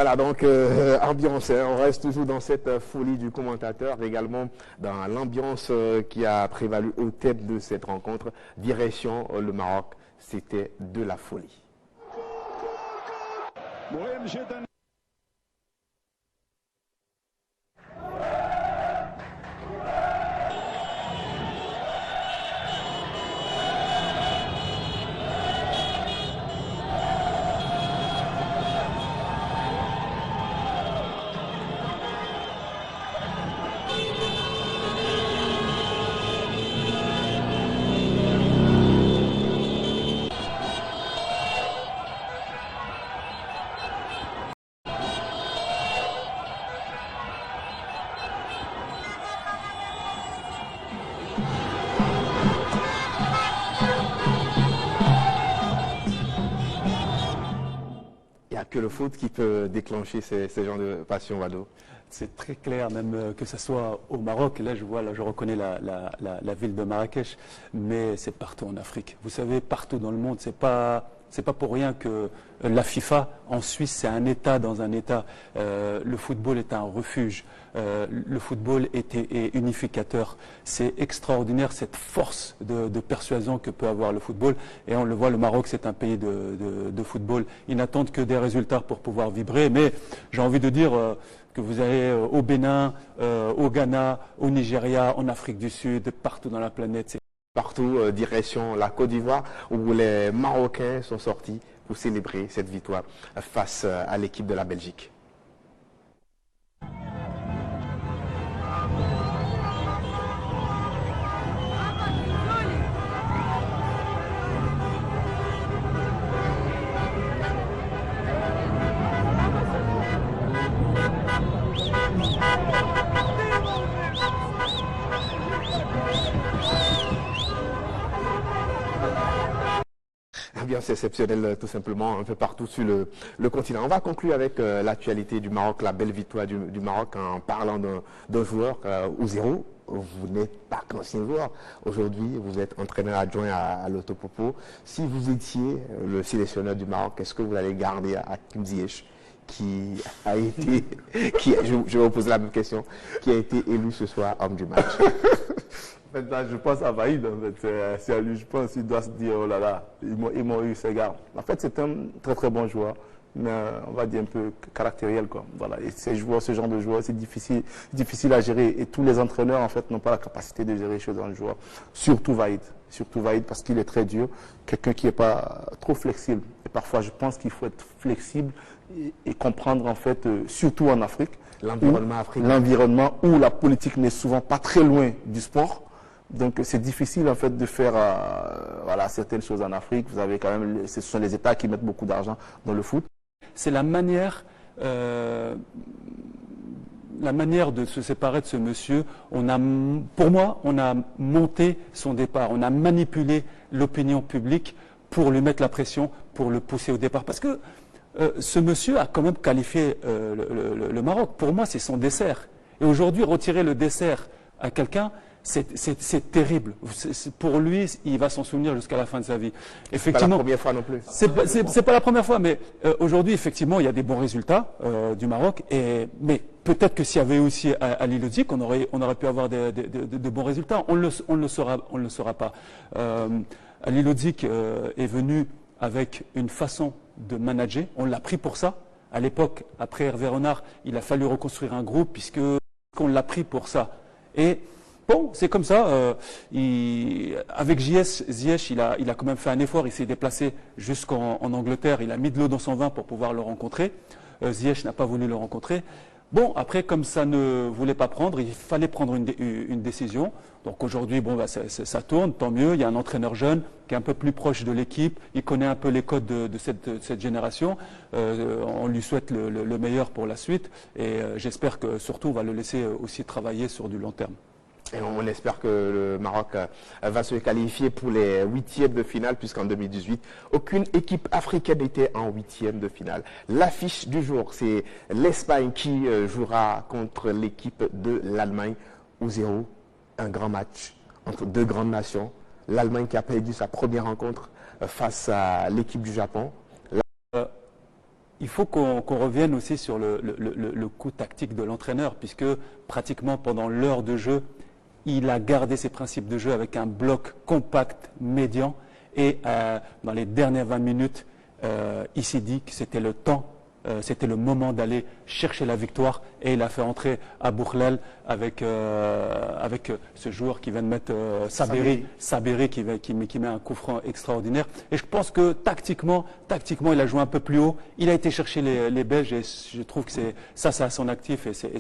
Voilà, donc ambiance, hein, on reste toujours dans cette folie du commentateur, également dans l'ambiance qui a prévalu au thème de cette rencontre. Direction le Maroc, c'était de la folie. Que le foot qui peut déclencher ces genres de passion, Wado. C'est très clair, même que ce soit au Maroc. Là, je reconnais la ville de Marrakech, mais c'est partout en Afrique. Vous savez, partout dans le monde, c'est pas pour rien que la FIFA, en Suisse, c'est un État dans un État. Le football est un refuge. Le football est unificateur. C'est extraordinaire cette force de persuasion que peut avoir le football. Et on le voit, le Maroc, c'est un pays de football. Ils n'attendent que des résultats pour pouvoir vibrer. Mais j'ai envie de dire que vous allez au Bénin, au Ghana, au Nigeria, en Afrique du Sud, partout dans la planète. Partout, direction la Côte d'Ivoire, où les Marocains sont sortis pour célébrer cette victoire face à l'équipe de la Belgique. Ambiance exceptionnelle tout simplement un peu partout sur le continent. On va conclure avec l'actualité du Maroc, la belle victoire du Maroc en parlant d'un joueur au zéro. Vous n'êtes pas qu'ancien joueur. Aujourd'hui, vous êtes entraîneur adjoint à l'Autopopo. Si vous étiez le sélectionneur du Maroc, est-ce que vous allez garder Hakim Ziyech qui a été, je vais vous poser la même question, qui a été élu ce soir homme du match? Maintenant, je pense à Vaïd, en fait. C'est à lui, je pense qu'il doit se dire, oh là là, ils m'ont eu ces gars. En fait, c'est un très très bon joueur, mais on va dire un peu caractériel, quoi. Voilà. Et ce genre de joueur, c'est difficile à gérer. Et tous les entraîneurs, en fait, n'ont pas la capacité de gérer ce genre de joueur. Surtout Vaïd, parce qu'il est très dur. Quelqu'un qui n'est pas trop flexible. Et parfois, je pense qu'il faut être flexible et comprendre, en fait, surtout en Afrique, l'environnement africain. L'environnement où la politique n'est souvent pas très loin du sport. Donc c'est difficile en fait de faire voilà, certaines choses en Afrique. Vous avez quand même, ce sont les États qui mettent beaucoup d'argent dans le foot. C'est la manière de se séparer de ce monsieur. Pour moi, on a monté son départ. On a manipulé l'opinion publique pour lui mettre la pression, pour le pousser au départ. Parce que ce monsieur a quand même qualifié le Maroc. Pour moi, c'est son dessert. Et aujourd'hui, retirer le dessert à quelqu'un, c'est terrible. Pour lui, il va s'en souvenir jusqu'à la fin de sa vie. Effectivement, c'est pas la première fois non plus. C'est pas la première fois, mais aujourd'hui, effectivement, il y a des bons résultats du Maroc. Mais peut-être que s'il y avait aussi Ali Lodzik, on aurait pu avoir de bons résultats. On ne le saura pas. Ali Lodzik est venu avec une façon de manager. On l'a pris pour ça. À l'époque, après Hervé Renard, il a fallu reconstruire un groupe puisqu'on l'a pris pour ça. Et bon, c'est comme ça. Avec Ziyech, il a quand même fait un effort. Il s'est déplacé jusqu'en Angleterre. Il a mis de l'eau dans son vin pour pouvoir le rencontrer. Ziyech n'a pas voulu le rencontrer. Bon, après, comme ça ne voulait pas prendre, il fallait prendre une décision. Donc aujourd'hui, bon, bah, ça tourne, tant mieux. Il y a un entraîneur jeune qui est un peu plus proche de l'équipe. Il connaît un peu les codes de cette génération. On lui souhaite le meilleur pour la suite. Et j'espère que surtout, on va le laisser aussi travailler sur du long terme. Et on espère que le Maroc va se qualifier pour les huitièmes de finale, puisqu'en 2018, aucune équipe africaine n'était en huitième de finale. L'affiche du jour, c'est l'Espagne qui jouera contre l'équipe de l'Allemagne au 0. Un grand match entre deux grandes nations. L'Allemagne qui a perdu sa première rencontre face à l'équipe du Japon. Il faut qu'on revienne aussi sur le coup tactique de l'entraîneur, puisque pratiquement pendant l'heure de jeu, il a gardé ses principes de jeu avec un bloc compact, médian, et dans les dernières 20 minutes, il s'est dit que c'était le temps, c'était le moment d'aller chercher la victoire, et il a fait entrer Abou Khlal avec ce joueur qui vient de mettre Sabiri qui met un coup franc extraordinaire. Et je pense que tactiquement, il a joué un peu plus haut. Il a été chercher les Belges, et je trouve que ça à son actif, et c'est